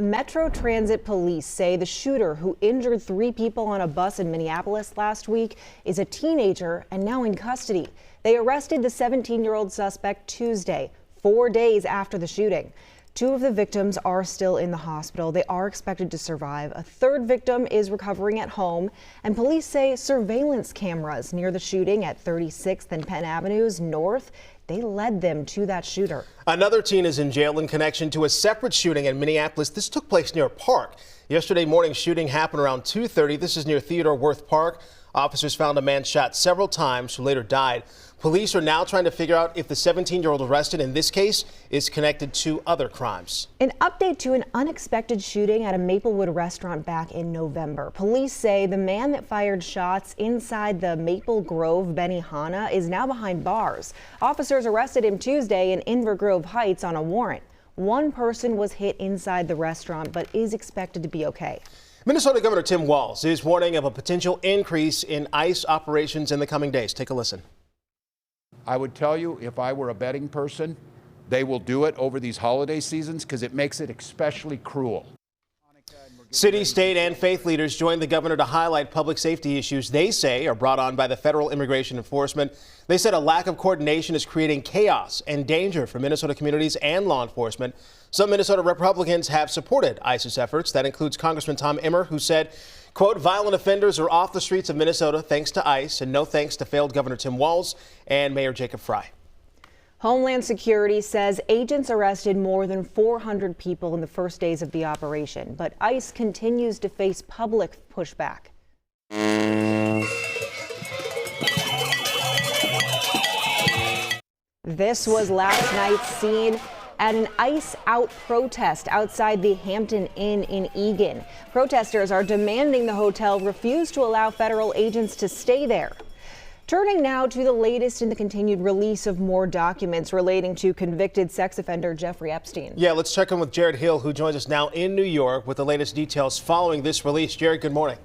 Metro Transit police say the shooter who injured 3 people on a bus in Minneapolis last week is a teenager and now in custody. They arrested the 17-year-old suspect Tuesday, 4 days after the shooting. 2 of the victims are still in the hospital. They are expected to survive. A 3rd victim is recovering at home, and police say surveillance cameras near the shooting at 36th and Penn Avenues North, they led them to that shooter. Another teen is in jail in connection to a separate shooting in Minneapolis. This took place near a park. Yesterday morning shooting happened around 2:30. This is near Theodore Wirth Park. Officers found a man shot several times who later died. Police are now trying to figure out if the 17-year-old arrested in this case is connected to other crimes. An update to an unexpected shooting at a Maplewood restaurant back in November. Police say the man that fired shots inside the Maple Grove Benihana is now behind bars. Officers arrested him Tuesday in Inver Grove Heights on a warrant. 1 person was hit inside the restaurant but is expected to be okay. Minnesota Governor Tim Walz is warning of a potential increase in ICE operations in the coming days. Take a listen. I would tell you, if I were a betting person, they will do it over these holiday seasons because it makes it especially cruel. City, state, and faith leaders joined the governor to highlight public safety issues they say are brought on by the federal immigration enforcement. They said a lack of coordination is creating chaos and danger for Minnesota communities and law enforcement. Some Minnesota Republicans have supported ICE's efforts. That includes Congressman Tom Emmer, who said, quote, violent offenders are off the streets of Minnesota thanks to ICE, and no thanks to failed Governor Tim Walz and Mayor Jacob Frey. Homeland Security says agents arrested more than 400 people in the first days of the operation, but ICE continues to face public pushback. This was last night's scene at an ICE out protest outside the Hampton Inn in Eagan. Protesters are demanding the hotel refuse to allow federal agents to stay there. Turning now to the latest in the continued release of more documents relating to convicted sex offender Jeffrey Epstein. Yeah, let's check in with Jared Hill, who joins us now in New York with the latest details following this release. Jared, good morning.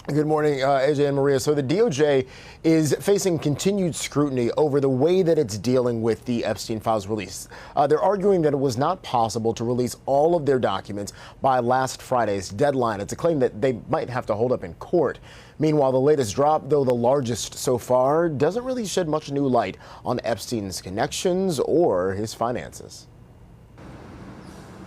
Good morning, AJ and Maria. So the DOJ is facing continued scrutiny over the way that it's dealing with the Epstein files release. They're arguing that it was not possible to release all of their documents by last Friday's deadline. It's a claim that they might have to hold up in court. Meanwhile, the latest drop, though the largest so far, doesn't really shed much new light on Epstein's connections or his finances.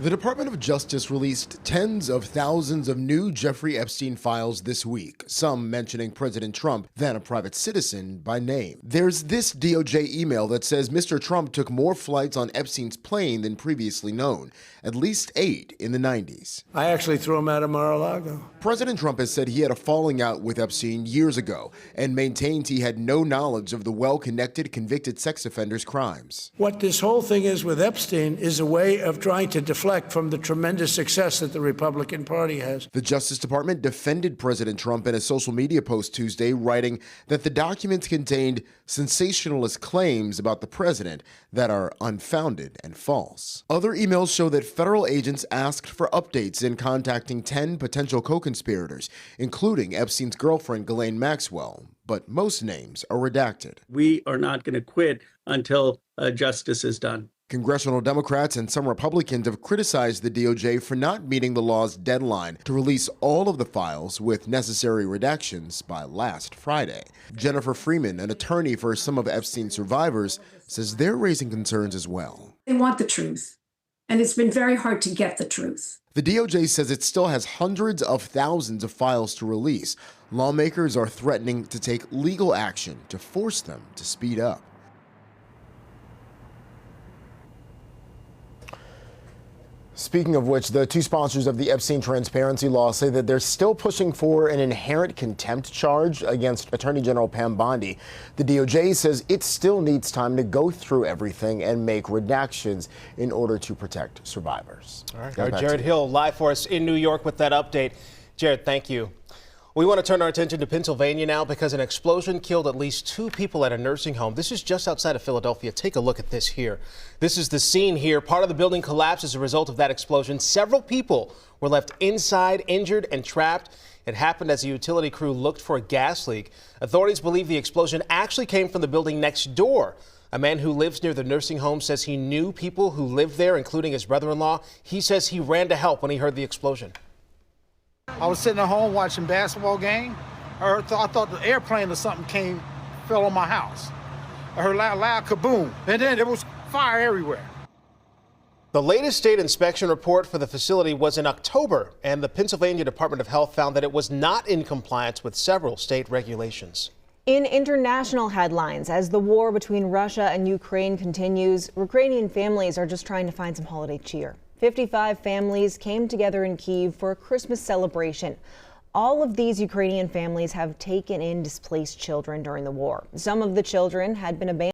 The Department of Justice released tens of thousands of new Jeffrey Epstein files this week, some mentioning President Trump than a private citizen by name. There's this DOJ email that says Mr. Trump took more flights on Epstein's plane than previously known, at least 8 in the 90s. I actually threw him out of Mar-a-Lago. President Trump has said he had a falling out with Epstein years ago and maintains he had no knowledge of the well-connected convicted sex offender's crimes. What this whole thing is with Epstein is a way of trying to deflect from the tremendous success that the Republican Party has. The Justice Department defended President Trump in a social media post Tuesday, writing that the documents contained sensationalist claims about the president that are unfounded and false. Other emails show that federal agents asked for updates in contacting 10 potential co-conspirators, including Epstein's girlfriend, Ghislaine Maxwell, but most names are redacted. We are not going to quit until justice is done. Congressional Democrats and some Republicans have criticized the DOJ for not meeting the law's deadline to release all of the files with necessary redactions by last Friday. Jennifer Freeman, an attorney for some of Epstein's survivors, says they're raising concerns as well. They want the truth, and it's been very hard to get the truth. The DOJ says it still has hundreds of thousands of files to release. Lawmakers are threatening to take legal action to force them to speed up. Speaking of which, the 2 sponsors of the Epstein transparency law say that they're still pushing for an inherent contempt charge against Attorney General Pam Bondi. The DOJ says it still needs time to go through everything and make redactions in order to protect survivors. All right, Jared Hill live for us in New York with that update. Jared, thank you. We want to turn our attention to Pennsylvania now because an explosion killed at least 2 people at a nursing home. This is just outside of Philadelphia. Take a look at this here. This is the scene here. Part of the building collapsed as a result of that explosion. Several people were left inside, injured and trapped. It happened as a utility crew looked for a gas leak. Authorities believe the explosion actually came from the building next door. A man who lives near the nursing home says he knew people who lived there, including his brother-in-law. He says he ran to help when he heard the explosion. I was sitting at home watching basketball game. I thought the airplane or something fell on my house. I heard loud kaboom, and then there was fire everywhere. The latest state inspection report for the facility was in October, and the Pennsylvania Department of Health found that it was not in compliance with several state regulations. In international headlines, as the war between Russia and Ukraine continues, Ukrainian families are just trying to find some holiday cheer. 55 families came together in Kyiv for a Christmas celebration. All of these Ukrainian families have taken in displaced children during the war. Some of the children had been abandoned